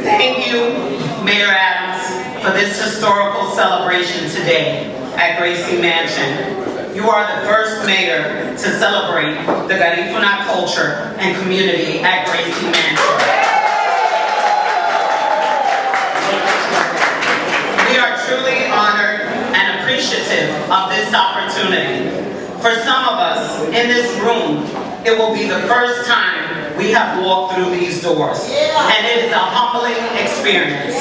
Thank you, Mayor Adams, for this historical celebration today at Gracie Mansion. You are the first mayor to celebrate the Garifuna culture and community at Gracie Mansion. We are truly honored and appreciative of this opportunity. For some of us in this room, it will be the first time we have walked through these doors, and it is a humbling experience.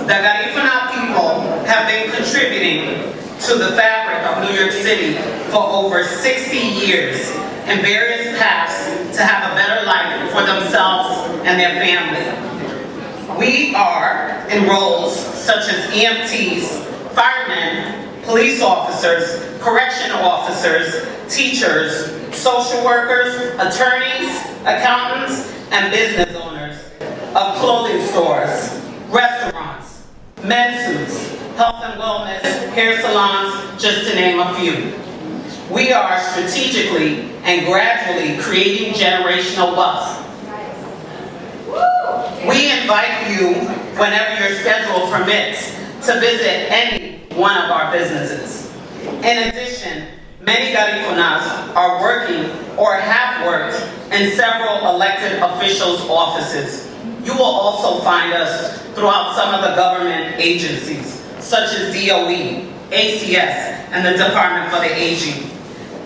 The Garifuna people have been contributing to the fabric of New York City for over 60 years in various paths to have a better life for themselves and their family. We are in roles such as EMTs, firemen, police officers, correctional officers, teachers, social workers, attorneys, accountants, and business owners of clothing stores, restaurants, men's suits, health and wellness, hair salons, just to name a few. We are strategically and gradually creating generational wealth. We invite you, whenever your schedule permits, to visit any one of our businesses. In addition, many Garifunas are working or have worked in several elected officials' offices. You will also find us throughout some of the government agencies, such as DOE, ACS, and the Department for the Aging.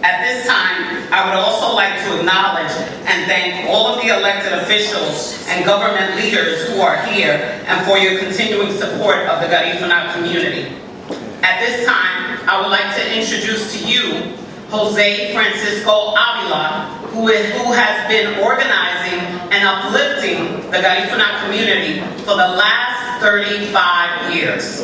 At this time, I would also like to acknowledge and thank all of the elected officials and government leaders who are here and for your continuing support of the Garifuna community. At this time, I would like to introduce to you Jose Francisco Avila, who has been organizing and uplifting the Garifuna community for the last 35 years.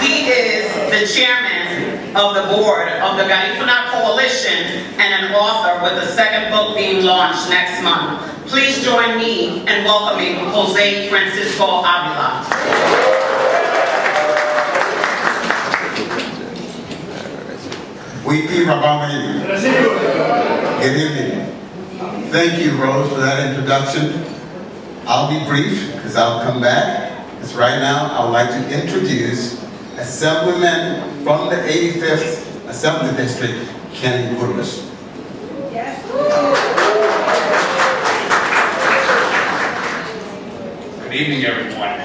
He is the chairman of the board of the Garifuna Coalition and an author with the second book being launched next month. Please join me in welcoming Jose Francisco Avila. Good evening. Thank you, Rose, for that introduction. I'll be brief because I'll come back. Because right now, I would like to introduce Assemblyman from the 85th Assembly District, Kenny Burgos. Good evening, everyone.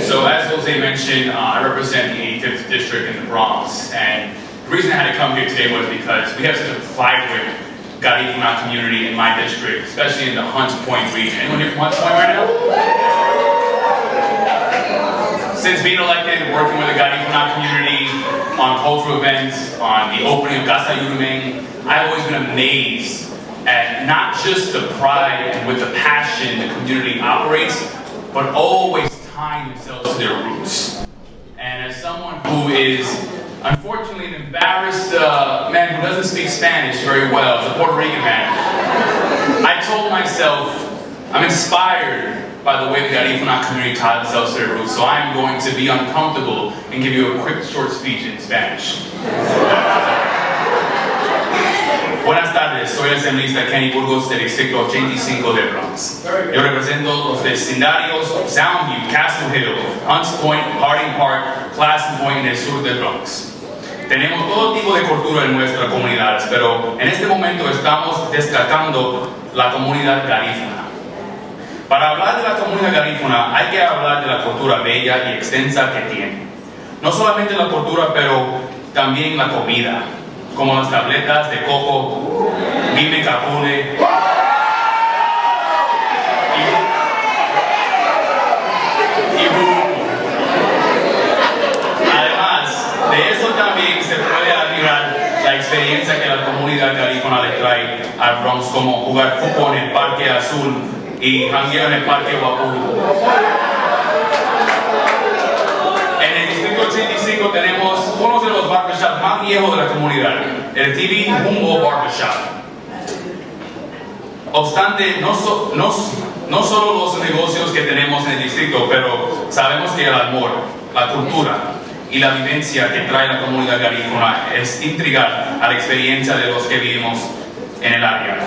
So as Jose mentioned, I represent the 85th District in the Bronx, and the reason I had to come here today was because we have such a vibrant Garifuna community in my district, especially in the Hunts Point region. Anyone here from Hunts Point right now? Since being elected, working with the Garifuna community on cultural events, on the opening of Casa Yurumeng, I've always been amazed at not just the pride and with the passion the community operates, but always tying themselves to their roots. And as someone who is unfortunately an embarrassed man who doesn't speak Spanish very well, as a Puerto Rican man, I told myself I'm inspired by the way the Garifuna community tie themselves to their roots, so I'm going to be uncomfortable and give you a quick short speech in Spanish. Buenas tardes, soy el asambleísta Kenny Burgos del Distrito 85 de Bronx. Yo represento los vecindarios Soundview, Castle Hill, Hunts Point, Harding Park, Classen Point en el sur de Bronx. Tenemos todo tipo de cultura en nuestras comunidades, pero en este momento estamos destacando la comunidad Garifuna. Para hablar de la comunidad Garifuna hay que hablar de la cultura bella y extensa que tiene. No solamente la cultura, pero también la comida, como las tabletas de coco, Gime Capule, y buruku. Además de eso también se puede admirar la experiencia que la comunidad Garifuna le trae al Bronx, como jugar fútbol en el Parque Azul y jangueo en el Parque Guapuru. En el Distrito 85 tenemos uno de los barbershops más viejos de la comunidad, el TV Humboldt Barbershop. Obstante, no solo los negocios que tenemos en el distrito, pero sabemos que el amor, la cultura y la vivencia que trae la comunidad Garifuna es integral a la experiencia de los que vivimos en el área.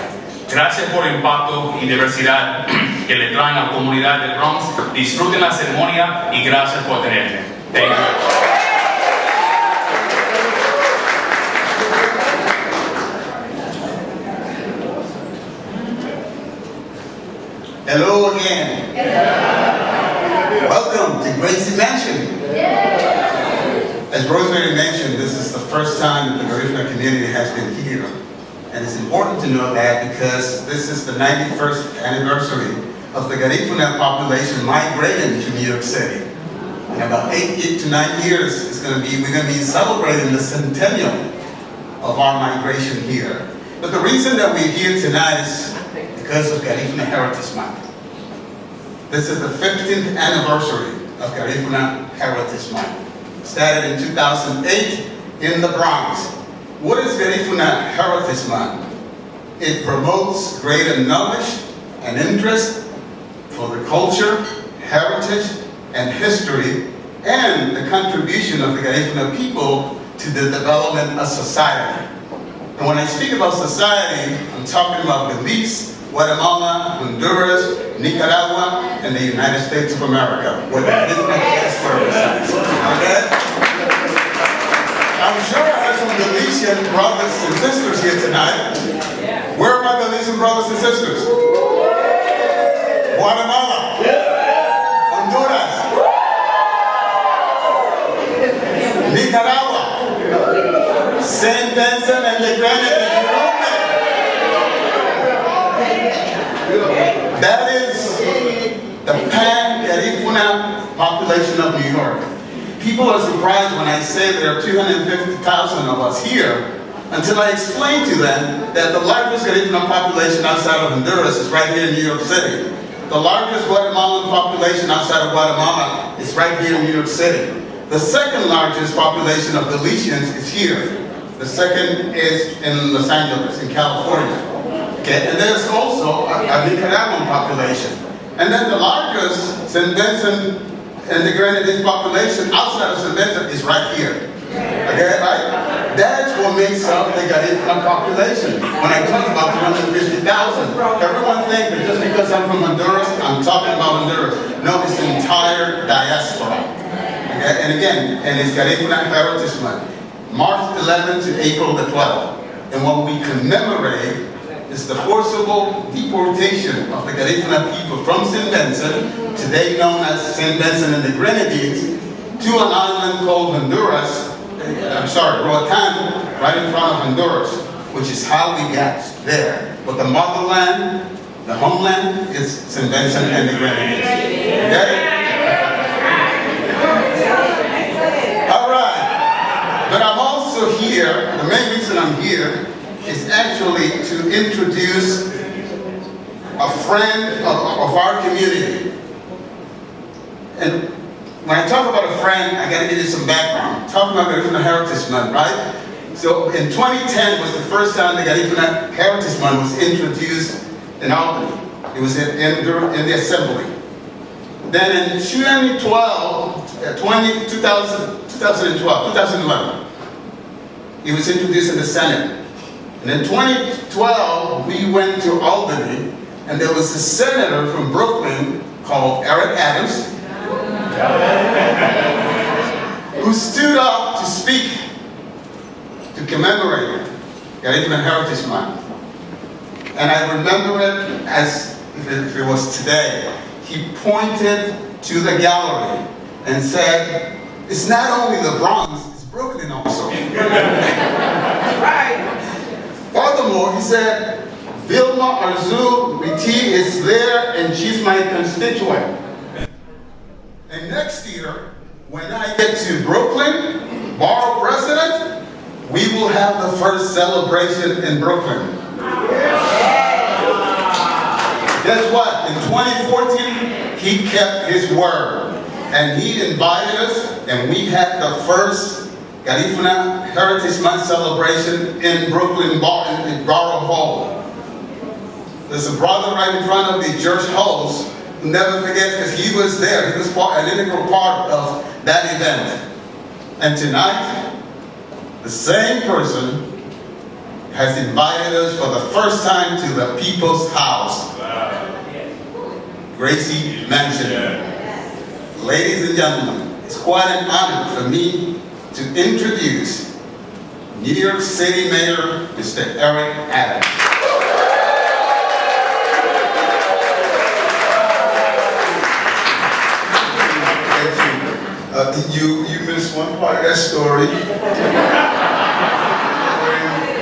Gracias por el impacto y diversidad que le traen a la comunidad del Bronx. Disfruten la ceremonia y gracias por tenerme. Thank you. Hello again. Welcome to Gracie Mansion. As Rosemary mentioned, this is the first time that the Garifuna community has been here. And it's important to know that because this is the 91st anniversary of the Garifuna population migrating to New York City. In about 8 to 9 years, we're going to be celebrating the centennial of our migration here. But the reason that we're here tonight is because of Garifuna Heritage Month. This is the 15th anniversary of Garifuna Heritage Month. Started in 2008 in the Bronx. What is Garifuna Heritage Month? It promotes greater knowledge and interest for the culture, heritage, and history, and the contribution of the Garifuna people to the development of society. And when I speak about society, I'm talking about Belize, Guatemala, Honduras, Nicaragua, and the United States of America, where the Garifuna diaspora resides. Okay? I'm sure I have some Belizean brothers and sisters here tonight. Where are my Belizean brothers and sisters? Guatemala. Honduras. Nicaragua. St. Vincent and the Grenadines. That is the pan-Garifuna population of New York. People are surprised when I say there are 250,000 of us here, until I explain to them that the largest Garifuna population outside of Honduras is right here in New York City. The largest Guatemalan population outside of Guatemala is right here in New York City. The second largest population of Belizeans is here. The second is in Los Angeles, in California. Okay, and there's also a Nicaraguan population. And then the largest St. Vincent and the Grenadines population outside of St. Vincent is right here. Okay, right? That's what makes up the Garifuna population. When I talk about 250,000, everyone thinks that just because I'm from Honduras, I'm talking about Honduras. No, it's the entire diaspora. Okay, and again, and it's Garifuna Heritage Month, March 11th to April the 12th. And what we commemorate is the forcible deportation of the Garifuna people from St. Vincent, today known as St. Vincent and the Grenadines, to an island called Honduras, Roatan, right in front of Honduras, which is how we got there. But the motherland, the homeland, is St. Vincent and the Grenadines. Okay? All right. But I'm also here, the main reason I'm here is actually to introduce a friend of our community. And when I talk about a friend, I gotta give you some background. I'm talking about Garifuna Heritage Month, right? So in 2010 was the first time the Garifuna Heritage Month was introduced in Albany. It was in the assembly. Then in 2011, it was introduced in the Senate. And in 2012, we went to Albany, and there was a senator from Brooklyn called Eric Adams, who stood up to speak, to commemorate Garifuna Heritage Month. And I remember it as if it was today. He pointed to the gallery and said, it's not only the Bronx, it's Brooklyn also. Right. Furthermore, he said, Vilma Arzu-Riti is there and she's my constituent. And next year, when I get to Brooklyn, Borough President, we will have the first celebration in Brooklyn. Guess what? In 2014, he kept his word. And he invited us, and we had the first Garifuna Heritage Month celebration in Brooklyn, in Borough Hall. There's a brother right in front of the church halls who never forgets because he was there. He was an integral part of that event. And tonight, the same person has invited us for the first time to the People's House, Gracie Mansion. Ladies and gentlemen, it's quite an honor for me to introduce New York City Mayor, Mr. Eric Adams. You missed one part of that story.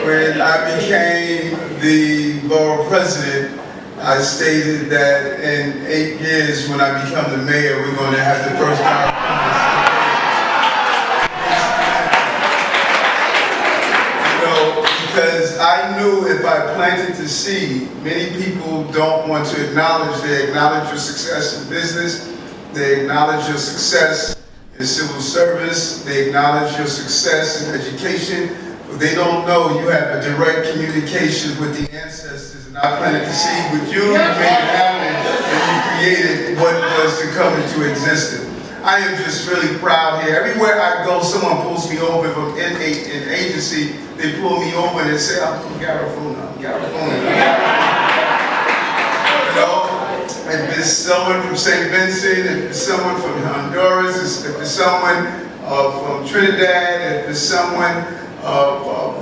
When I became the borough president, I stated that in 8 years, when I become the mayor, we're going to have the first because I knew if I planted the seed, many people don't want to acknowledge. They acknowledge your success in business, they acknowledge your success in civil service, they acknowledge your success in education, but they don't know you have a direct communication with the ancestors. And I planted the seed with you, you made it happen, and you created what was to come into existence. I am just really proud here. Everywhere I go, someone pulls me over. If I'm in an agency, they pull me over and they say, I'm from Garifuna, I'm Garifuna. You know, if it's someone from St. Vincent, if it's someone from Honduras, if it's someone from Trinidad, if it's someone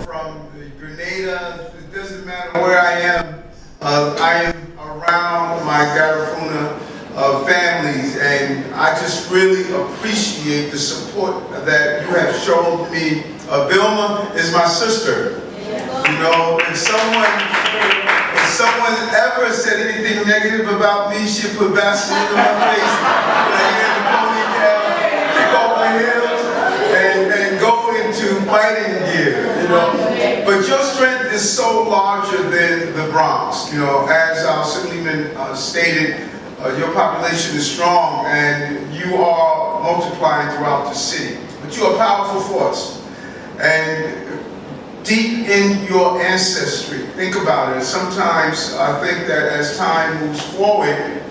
from Grenada, it doesn't matter where I am around my Garifuna families, and I just really appreciate the support that you have shown me. Vilma is my sister. You know, if someone ever said anything negative about me, she'd put Vaseline on my face, put her hair in the ponytail, kick off my heels, and go into fighting gear, you know. But your strength is so larger than the Bronx. You know, as our assemblyman stated, your population is strong and you are multiplying throughout the city. But you're a powerful force. And deep in your ancestry, think about it. Sometimes I think that as time moves forward,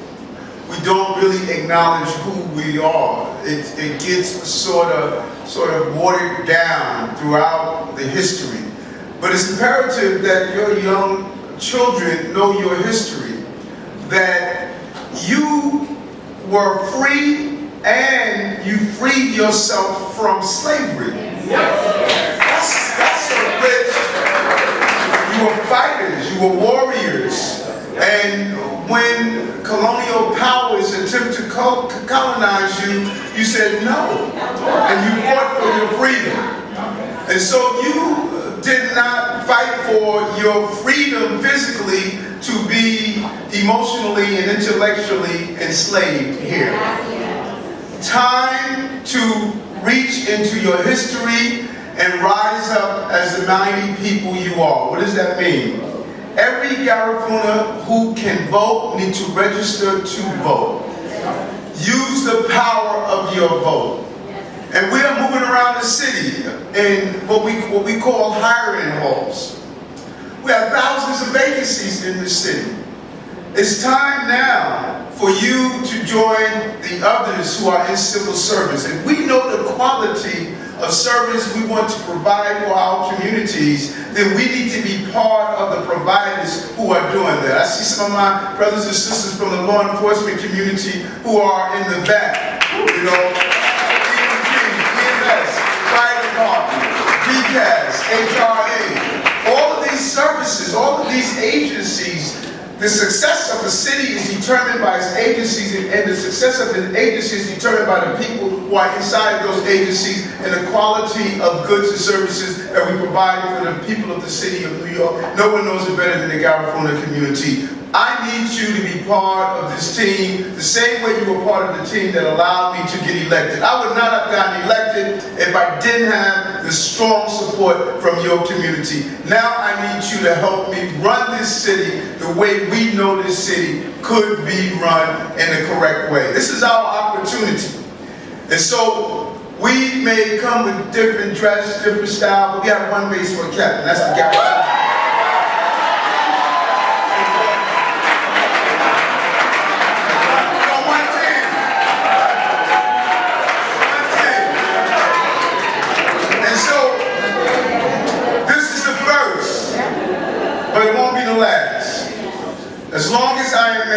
we don't really acknowledge who we are. It gets sort of watered down throughout the history. But it's imperative that your young children know your history, that you were free and you freed yourself from slavery. That's so rich. You were fighters, you were warriors. And when colonial powers attempt to colonize you, you said no. And you fought for your freedom. And so you did not fight for your freedom physically to be emotionally and intellectually enslaved here. Time to reach into your history and rise up as the mighty people you are. What does that mean? Every Garifuna who can vote needs to register to vote. Use the power of your vote. And we are moving around the city in what we call hiring halls. We have thousands of vacancies in the city. It's time now for you to join the others who are in civil service. And we know the quality of service we want to provide for our communities, then we need to be part of the providers who are doing that. I see some of my brothers and sisters from the law enforcement community who are in the back. You know, EMS, fire department, PCAS, HRA, all of these services, all of these agencies. The success of the city is determined by its agencies, and the success of the agencies is determined by the people who are inside of those agencies and the quality of goods and services that we provide for the people of the city of New York. No one knows it better than the Garifuna community. I need you to be part of this team the same way you were part of the team that allowed me to get elected. I would not have gotten elected if I didn't have the strong support from your community. Now I need you to help me run this city the way we know this city could be run in the correct way. This is our opportunity. And so we may come with different dress, different style, but we have one base for a captain. That's the Garifuna.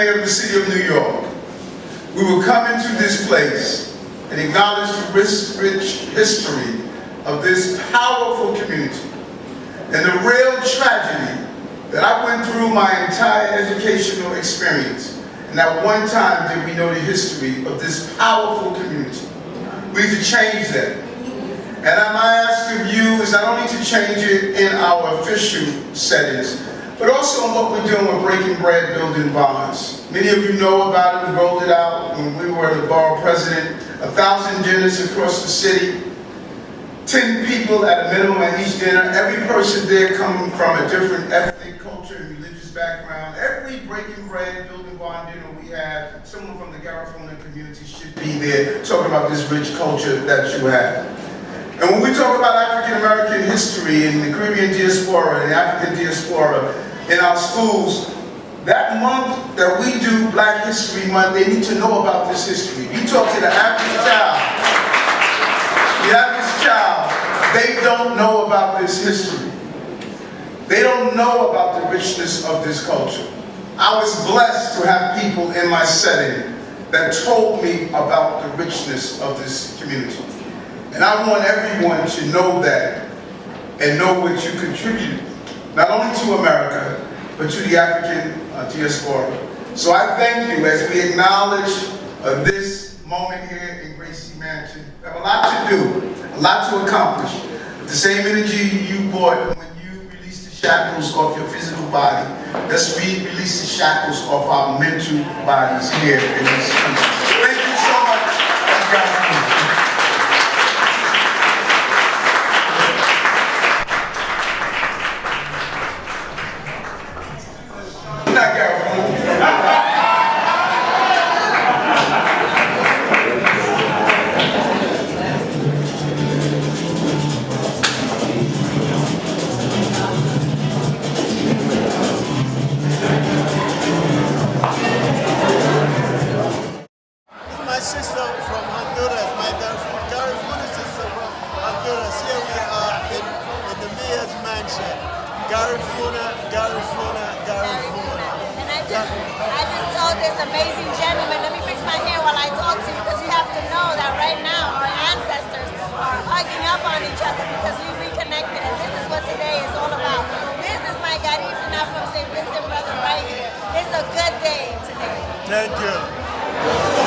mayor of the city of New York, we will come into this place and acknowledge the rich history of this powerful community and the real tragedy that I went through my entire educational experience. And at one time did we know the history of this powerful community. We need to change that. And my ask of you is not only to change it in our official settings, but also in what we're doing with Breaking Bread, Building Bonds. Many of you know about it. We rolled it out when we were the borough president. 1,000 dinners across the city. 10 people at a minimum at each dinner. Every person there coming from a different ethnic, culture, and religious background. Every Breaking Bread, Building Bond dinner we have, someone from the Garifuna community should be there talking about this rich culture that you have. And when we talk about African American history and the Caribbean diaspora and the African diaspora in our schools, that month that we do Black History Month, they need to know about this history. You talk to the average child, they don't know about this history. They don't know about the richness of this culture. I was blessed to have people in my setting that told me about the richness of this community. And I want everyone to know that and know what you contribute, not only to America, but to the African diaspora. So I thank you as we acknowledge this moment here in Gracie Mansion. We have a lot to do, a lot to accomplish. The same energy you brought when you released the shackles off your physical body, let's release the shackles off our mental bodies here in this country. Thank you so much. Thank God. My sister from Honduras, my Garifuna sister from Honduras. Here we are in the mayor's mansion. Garifuna. And I just told this amazing gentleman, let me fix my hair while I talk to you, because you have to know that right now our ancestors are hugging up on each other because we reconnected, and this is what today is all about. This is my Garifuna from St. Vincent brother right here. It's a good day today. Thank you.